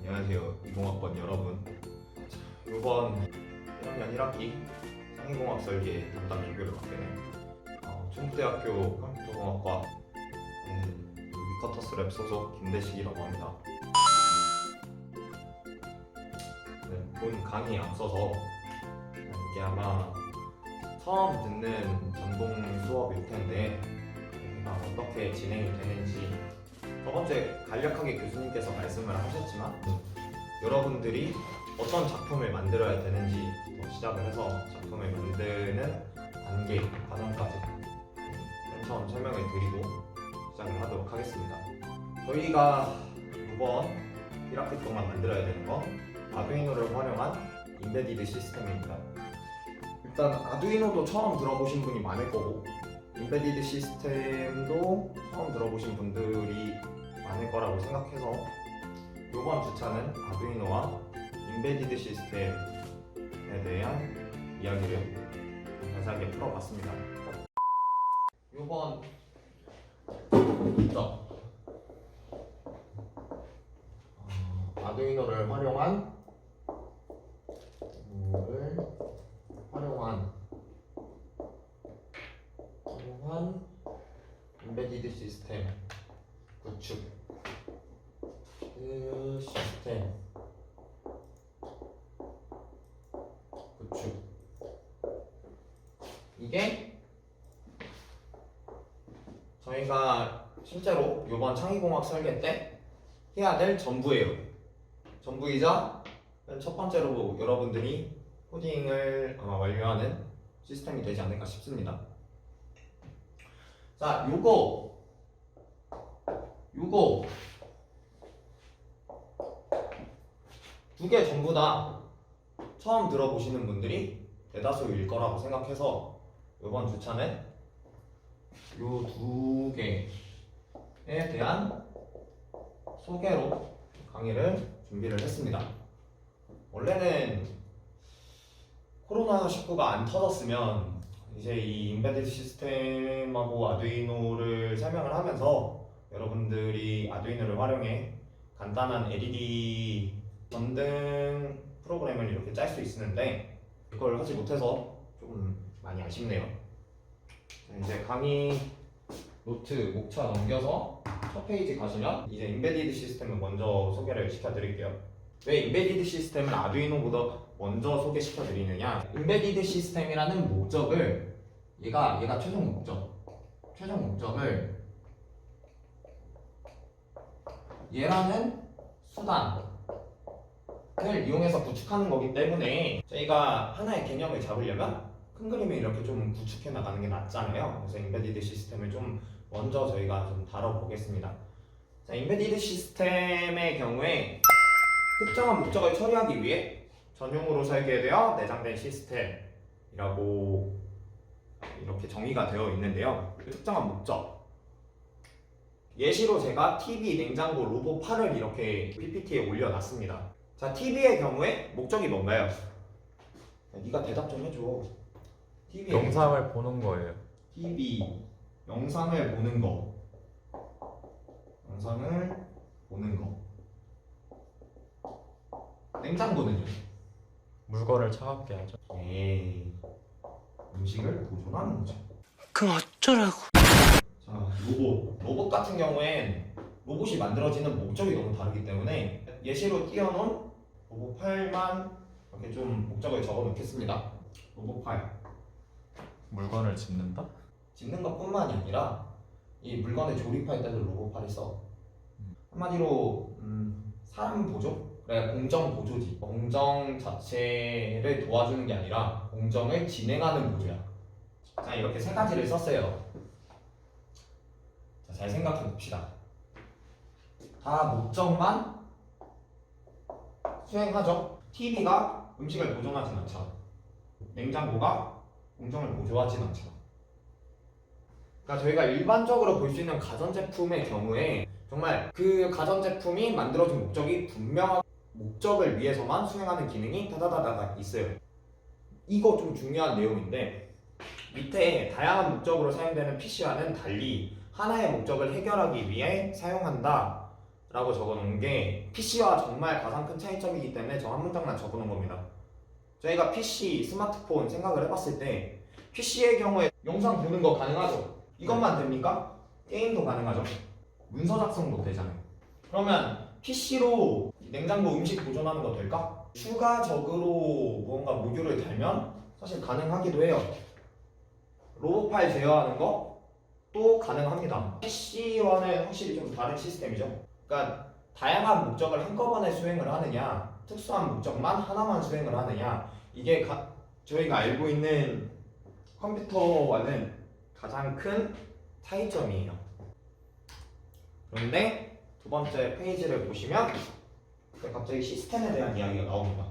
안녕하세요, 이공학번 여러분. 이번 1학년 1학기 상위공학 설계 담당 조교를 맡게 된 충북대학교 컴퓨터공학과 위커터스랩 소속 김대식이라고 합니다. 본 강의에 앞서서 이게 아마 처음 듣는 전공 수업일 텐데 어떻게 진행이 되는지 저번주에 간략하게 교수님께서 말씀을 하셨지만 여러분들이 어떤 작품을 만들어야 되는지부터 시작을 해서 작품을 만드는 단계, 과정까지 처음 설명을 드리고 시작을 하도록 하겠습니다. 저희가 이번 1학기 동안 만들어야 되는 건 아두이노를 활용한 인베디드 시스템입니다. 일단 아두이노도 처음 들어보신 분이 많을 거고 인베디드 시스템도 처음 들어보신 분들이 많을 거라고 생각해서 이번 주차는 아두이노와 인베디드 시스템에 대한 이야기를 자세하게 풀어봤습니다. 이번 문장 아두이노를 활용한 인베디드 시스템 구축 시스템 구축 이게 저희가 실제로 이번 창의공학 설계 때 해야 될 전부예요. 전부이자 첫 번째로 여러분들이 코딩을 아마 완료하는 시스템이 되지 않을까 싶습니다. 자, 요거 두 개 전부 다 처음 들어보시는 분들이 대다수일 거라고 생각해서 이번 주차는 요 두 개에 대한 소개로 강의를 준비를 했습니다. 원래는 코로나19가 안 터졌으면 이제 이 인베디드 시스템하고 아두이노를 설명을 하면서 여러분들이 아두이노를 활용해 간단한 LED 전등 프로그램을 이렇게 짤 수 있었는데 그걸 하지 못해서 조금 많이 아쉽네요. 이제 강의 노트 목차 넘겨서 첫 페이지 가시면 이제 인베디드 시스템을 먼저 소개를 시켜드릴게요. 왜 인베디드 시스템을 아두이노보다 먼저 소개시켜드리느냐? 인베디드 시스템이라는 목적을 얘가 최종 목적을 얘라는 수단을 이용해서 구축하는 거기 때문에 저희가 하나의 개념을 잡으려면 큰 그림을 이렇게 좀 구축해 나가는 게 낫잖아요. 그래서 인베디드 시스템을 좀 먼저 저희가 좀 다뤄보겠습니다. 자, 인베디드 시스템의 경우에 특정한 목적을 처리하기 위해 전용으로 설계되어 내장된 시스템이라고 이렇게 정의가 되어 있는데요. 특정한 목적. 예시로 제가 TV, 냉장고, 로봇8을 이렇게 PPT에 올려놨습니다. 자, TV의 경우에 목적이 뭔가요? 야, 네가 대답 좀 해줘. 영상을 보는 거예요. TV, 영상을 보는 거. 냉장고는요? 물건을 차갑게 하죠. 에이, 음식을 보존하는 거죠. 그럼 어쩌라고? 자, 로봇 같은 경우엔 로봇이 만들어지는 목적이 너무 다르기 때문에 예시로 띄워놓은 로봇 8만 이렇게 좀 목적을 적어 놓겠습니다. 로봇 8 물건을 짓는다? 짓는 것뿐만이 아니라 이 물건을 조립할 때도 로봇 8을 써. 한마디로 사람 보조? 그래, 공정 보조지. 공정 자체를 도와주는 게 아니라 공정을 진행하는 보조야. 자, 이렇게 세 가지를 썼어요. 자, 잘 생각해 봅시다. 다 목적만 수행하죠. TV가 음식을 보존하진 않잖아. 냉장고가 공정을 보조하진 않잖아. 그러니까 저희가 일반적으로 볼 수 있는 가전제품의 경우에 정말 그 가전제품이 만들어진 목적이 분명한 목적을 위해서만 수행하는 기능이 다다다다가 있어요. 이거 좀 중요한 내용인데 밑에 다양한 목적으로 사용되는 PC와는 달리 하나의 목적을 해결하기 위해 사용한다 라고 적어놓은 게 PC와 정말 가장 큰 차이점이기 때문에 저 한 문장만 적어놓은 겁니다. 저희가 PC, 스마트폰 생각을 해봤을 때 PC의 경우에 영상 보는 거 가능하죠? 이것만 됩니까? 게임도 가능하죠? 문서 작성도 되잖아요. 그러면 PC로 냉장고 음식 보존하는 거 될까? 추가적으로 무언가 모듈을 달면 사실 가능하기도 해요. 로봇 파일 제어하는 것도 가능합니다. PC와는 확실히 좀 다른 시스템이죠. 그러니까 다양한 목적을 한꺼번에 수행을 하느냐, 특수한 목적만 하나만 수행을 하느냐, 이게 저희가 알고 있는 컴퓨터와는 가장 큰 차이점이에요. 그런데 두 번째 페이지를 보시면 갑자기 시스템에 대한 이야기가 나옵니다.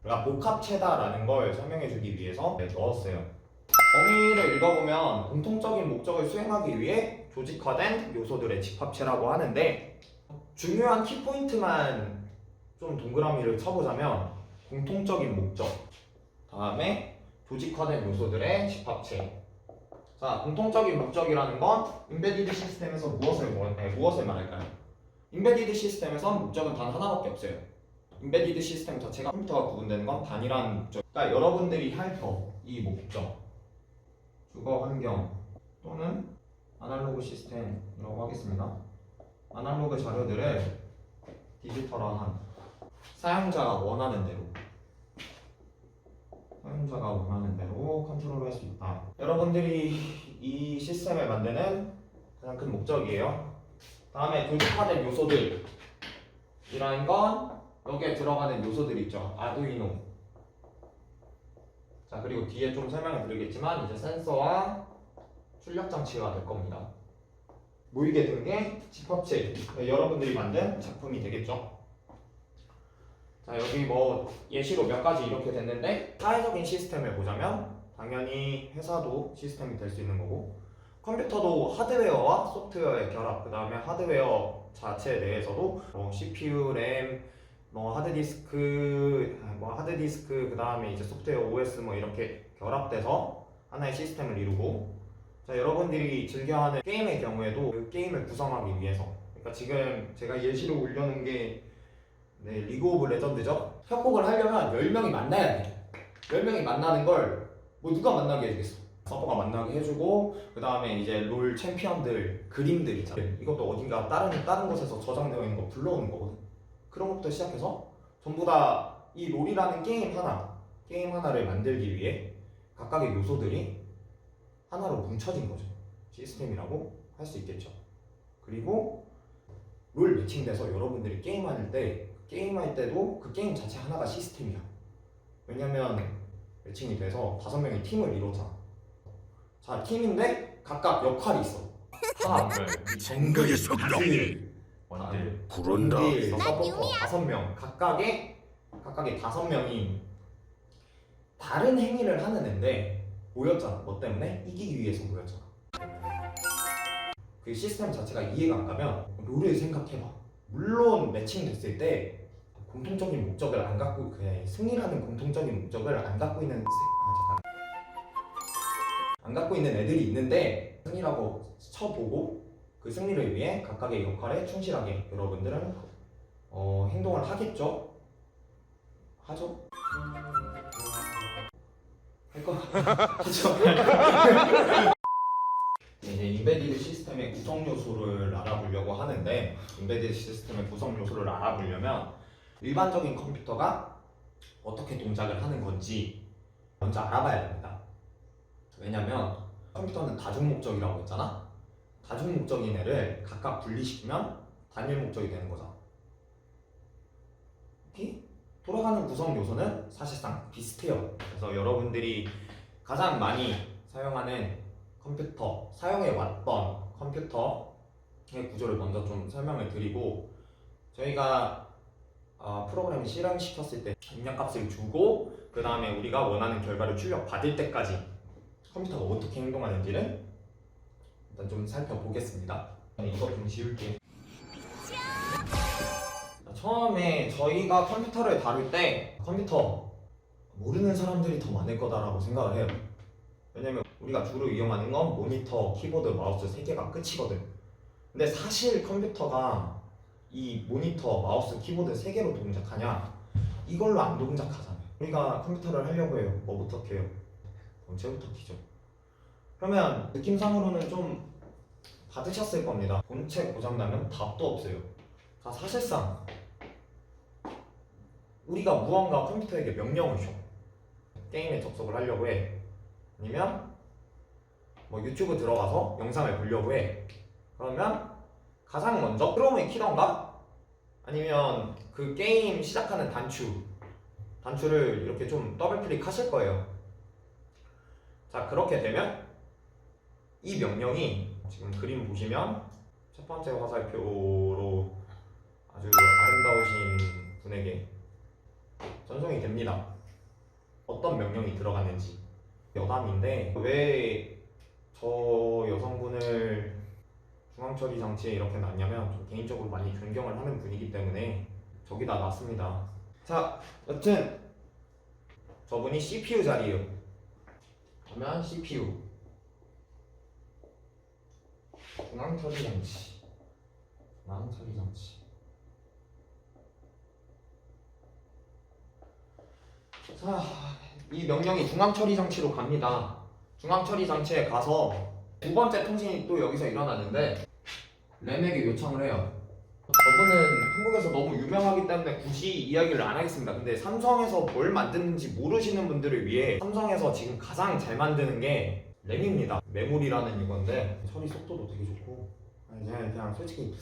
그러니까 복합체다라는 걸 설명해 주기 위해서 넣었어요. 범위를 읽어보면 공통적인 목적을 수행하기 위해 조직화된 요소들의 집합체라고 하는데, 중요한 키포인트만 좀 동그라미를 쳐보자면 공통적인 목적, 다음에 조직화된 요소들의 집합체. 자, 공통적인 목적이라는 건 임베디드 시스템에서 무엇을 말할까요? 임베디드 시스템에선 목적은 단 하나밖에 없어요. 임베디드 시스템 자체가 컴퓨터가 구분되는 건 단일한 목적. 그러니까 여러분들이 할 이 목적, 주거 환경 또는 아날로그 시스템이라고 하겠습니다. 아날로그 자료들을 디지털화한 사용자가 원하는 대로 컨트롤할 수 있다. 여러분들이 이 시스템을 만드는 가장 큰 목적이에요. 다음에 조직화된 요소들이라는 건 여기에 들어가는 요소들 있죠. 아두이노. 자, 그리고 뒤에 좀 설명을 드리겠지만 이제 센서와 출력 장치가 될 겁니다. 모이게 된 게 집합체, 여러분들이 만든 작품이 되겠죠. 자, 여기 뭐 예시로 몇 가지 이렇게 됐는데, 사회적인 시스템을 보자면 당연히 회사도 시스템이 될 수 있는 거고, 컴퓨터도 하드웨어와 소프트웨어의 결합, 그 다음에 하드웨어 자체 내에서도 CPU, 램, 하드디스크, 그 다음에 이제 소프트웨어 OS 이렇게 결합돼서 하나의 시스템을 이루고, 자, 여러분들이 즐겨하는 게임의 경우에도 그 게임을 구성하기 위해서, 그러니까 지금 제가 예시로 올려놓은 게 리그 오브 레전드죠. 협곡을 하려면 10명이 만나야 돼. 10명이 만나는 걸 누가 만나게 해주겠어? 서버가 만나게 해주고, 그 다음에 이제 롤 챔피언들 그림들 있잖아. 이것도 어딘가 다른 곳에서 저장되어 있는 거 불러오는 거거든. 그런 것부터 시작해서 전부 다 이 롤이라는 게임 하나를 만들기 위해 각각의 요소들이 하나로 뭉쳐진 거죠. 시스템이라고 할 수 있겠죠. 그리고 롤 매칭돼서 여러분들이 게임할 때도 그 게임 자체 하나가 시스템이야. 왜냐면 매칭이 돼서 5명이 팀을 이루잖아. 자, 팀인데 각각 역할이 있어. 정글, 정글, 원딜, 구른다. 서포터 5명, 각각의 5명이 다른 행위를 하는 앤데 모였잖아. 뭐 때문에? 이기기 위해서 모였잖아. 그 시스템 자체가 이해가 안 가면 롤을 생각해봐. 물론 매칭됐을 때 공통적인 목적을 안 갖고, 그냥 승리라는 공통적인 목적을 안 갖고 있는 애들이 있는데, 승리라고 쳐보고 그 승리를 위해 각각의 역할에 충실하게 여러분들은 행동을 하겠죠? 하죠? 할 거 하죠? 이제 임베디드 시스템의 구성 요소를 알아보려고 하는데, 임베디드 시스템의 구성 요소를 알아보려면 일반적인 컴퓨터가 어떻게 동작을 하는 건지 먼저 알아봐야 됩니다. 왜냐면 컴퓨터는 다중 목적이라고 했잖아. 다중 목적인 애를 각각 분리시키면 단일 목적이 되는 거잖아. 오케이? 돌아가는 구성 요소는 사실상 비슷해요. 그래서 여러분들이 가장 많이 사용하는 컴퓨터, 사용해왔던 컴퓨터의 구조를 먼저 좀 설명을 드리고, 저희가 프로그램을 실행시켰을 때 입력값을 주고, 그 다음에 우리가 원하는 결과를 출력 받을 때까지 컴퓨터가 어떻게 행동하는지를 일단 좀 살펴보겠습니다. 이거 좀 지울게. 처음에 저희가 컴퓨터를 다룰 때 컴퓨터 모르는 사람들이 더 많을 거다라고 생각을 해요. 왜냐면 우리가 주로 이용하는 건 모니터, 키보드, 마우스 3개가 끝이거든. 근데 사실 컴퓨터가 이 모니터, 마우스, 키보드 3개로 동작하냐? 이걸로 안 동작하잖아요. 우리가 컴퓨터를 하려고 해요. 뭐부터 켜요? 본체부터 켜죠. 그러면 느낌상으로는 좀 받으셨을 겁니다. 본체 고장나면 답도 없어요. 자, 사실상 우리가 무언가 컴퓨터에게 명령을 줘. 게임에 접속을 하려고 해. 아니면 뭐 유튜브 들어가서 영상을 보려고 해. 그러면 가장 먼저 크롬을 키던가 아니면 그 게임 시작하는 단추를 이렇게 좀 더블 클릭하실 거예요. 자, 그렇게 되면 이 명령이 지금 그림 보시면 첫 번째 화살표로 아주 아름다우신 분에게 전송이 됩니다. 어떤 명령이 들어갔는지. 여담인데 왜 저 여성분을 중앙처리 장치에 이렇게 놨냐면 좀 개인적으로 많이 존경을 하는 분이기 때문에 저기다 놨습니다. 자, 여튼 저분이 CPU 자리예요. 그러면 CPU 중앙처리 장치. 자, 이 명령이 중앙처리 장치로 갑니다. 중앙처리 장치에 가서 두 번째 통신이 또 여기서 일어나는데 램에게 요청을 해요. 저분은 한국에서 너무 유명하기 때문에 굳이 이야기를 안 하겠습니다. 근데 삼성에서 뭘 만드는지 모르시는 분들을 위해 삼성에서 지금 가장 잘 만드는 게 램입니다. 메모리라는 이건데 처리 속도도 되게 좋고 그냥 솔직히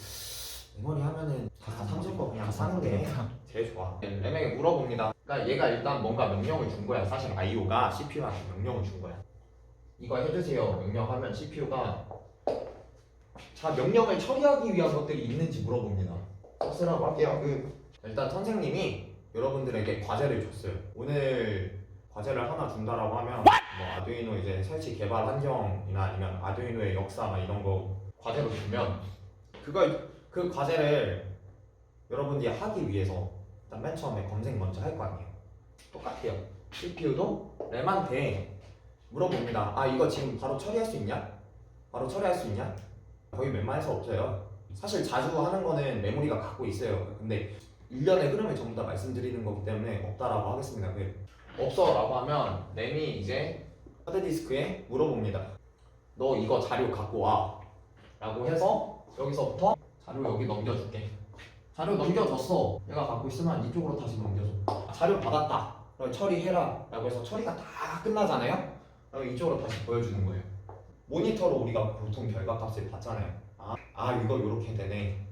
메모리 하면은 다 삼성 거 그냥 사는 게 제일 좋아. 램에게 물어봅니다. 그러니까 얘가 일단 뭔가 명령을 준 거야. 사실 IO가 CPU한테 명령을 준 거야. 이거 해주세요. 명령하면 CPU가 자, 명령을 처리하기 위한 것들이 있는지 물어봅니다. 쓰라고 할게요. 일단 선생님이 여러분들에게 과제를 줬어요. 오늘 과제를 하나 준다라고 하면 뭐 아두이노 이제 설치 개발 환경이나 아니면 아두이노의 역사 막 이런 거 과제로 주면 그 과제를 여러분들이 하기 위해서 일단 맨 처음에 검색 먼저 할 거 아니에요. 똑같아요. CPU도 램한테 물어봅니다. 아, 이거 지금 바로 처리할 수 있냐? 거의 웬만해서 없어요. 사실 자주 하는 거는 메모리가 갖고 있어요. 근데 일련의 흐름을 전부 다 말씀드리는 거기 때문에 없다라고 하겠습니다. 없어 라고 하면 램이 이제 하드디스크에 물어봅니다. 너 이거 자료 갖고 와 라고 해서 여기서부터 자료 여기 넘겨줄게. 자료 넘겨줬어. 얘가 갖고 있으면 이쪽으로 다시 넘겨줘. 자료 받았다. 그럼 처리해라 라고 해서 처리가 다 끝나잖아요. 그럼 이쪽으로 다시 보여주는 거예요. 모니터로 우리가 보통 결과값을 봤잖아요. 이거 요렇게 되네.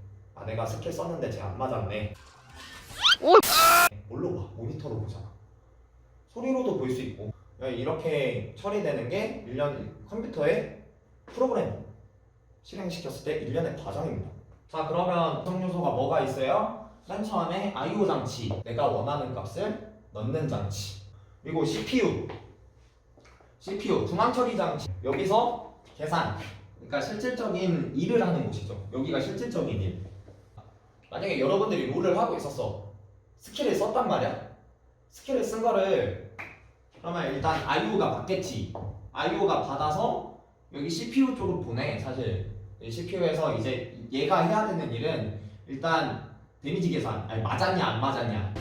내가 스킬 썼는데 쟤 안 맞았네. 뭘로 봐? 모니터로 보잖아. 소리로도 볼 수 있고. 이렇게 처리되는 게 컴퓨터에 프로그램 실행시켰을 때 일련의 과정입니다. 자, 그러면 구성 요소가 뭐가 있어요? 맨 처음에 IO 장치, 내가 원하는 값을 넣는 장치. 그리고 CPU 중앙처리 장치. 여기서 계산, 그러니까 실질적인 일을 하는 곳이죠. 여기가 실질적인 일. 만약에 여러분들이 롤을 하고 있었어. 스킬을 썼단 말이야. 스킬을 쓴 거를 그러면 일단 IO가 받겠지. IO가 받아서 여기 CPU 쪽으로 보내. 사실 CPU에서 이제 얘가 해야 되는 일은 일단 데미지 계산. 맞았냐 안 맞았냐.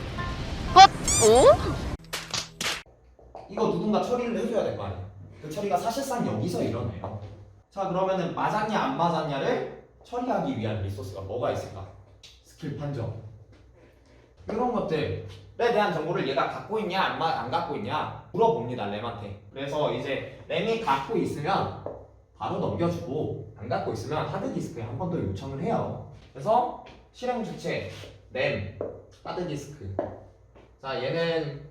이거 누군가 처리를 해줘야 될 거 아니야. 그 처리가 사실상 여기서 일어나요. 자, 그러면은 맞았냐 안 맞았냐를 처리하기 위한 리소스가 뭐가 있을까? 스킬 판정. 이런 것들에 대한 정보를 얘가 갖고 있냐 안 갖고 있냐 물어봅니다. 램한테. 그래서 이제 램이 갖고 있으면 바로 넘겨주고 안 갖고 있으면 하드디스크에 한 번 더 요청을 해요. 그래서 실행 주체 램 하드디스크. 자, 얘는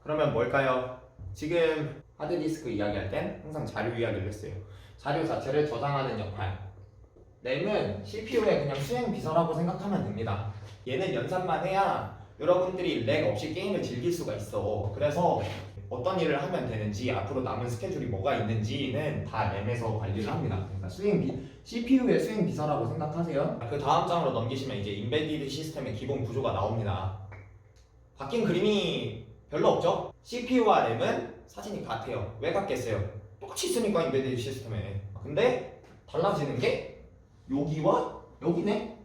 그러면 뭘까요? 지금 하드디스크 이야기할 땐 항상 자료 이야기를 했어요. 자료 자체를 저장하는 역할. 램은 CPU의 그냥 수행 비서라고 생각하면 됩니다. 얘는 연산만 해야 여러분들이 렉 없이 게임을 즐길 수가 있어. 그래서 어떤 일을 하면 되는지, 앞으로 남은 스케줄이 뭐가 있는지는 다 램에서 관리를 합니다. 그러니까 CPU의 수행 비서라고 생각하세요. 그 다음 장으로 넘기시면 이제 인베디드 시스템의 기본 구조가 나옵니다. 바뀐 그림이 별로 없죠? CPU와 램은 사진이 같아요. 왜 같겠어요? 똑같이 있으니까 인베디드 시스템에. 근데 달라지는 게 여기와 여기네?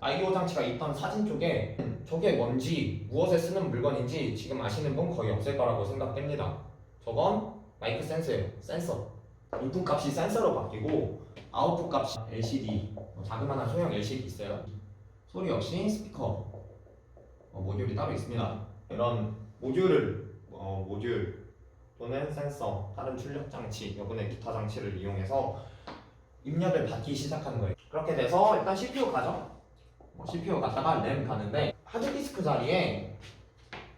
I/O 장치가 있던 사진 쪽에 저게 뭔지 무엇에 쓰는 물건인지 지금 아시는 분 거의 없을 거라고 생각됩니다. 저건 마이크 센서예요. 센서. 인풋 값이 센서로 바뀌고 아웃풋 값이 LCD, 자그마한 소형 LCD 있어요. 소리 역시 스피커 모듈이 따로 있습니다. 이런 모듈을 모듈 또는 센서, 다른 출력 장치, 여분의 기타 장치를 이용해서 입력을 받기 시작하는 거예요. 그렇게 돼서 일단 CPU 가죠. CPU 갔다가 램 가는데 하드디스크 자리에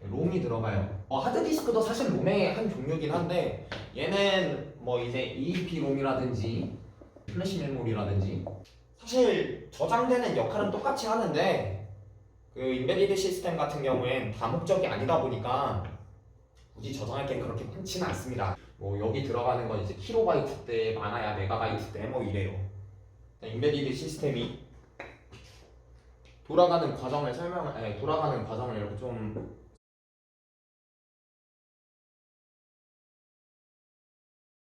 롬이 들어가요. 하드디스크도 사실 롬의 한 종류긴 한데 얘는 뭐 이제 EEP 롬이라든지 플래시 메모리라든지 사실 저장되는 역할은 똑같이 하는데 그 인베디드 시스템 같은 경우엔 다목적이 아니다 보니까 굳이 저장할 게 그렇게 많지는 않습니다. 뭐 여기 들어가는 건 이제 킬로바이트대 많아야 메가바이트대 뭐 이래요. 인베디드 시스템이 돌아가는 과정을 이렇게 좀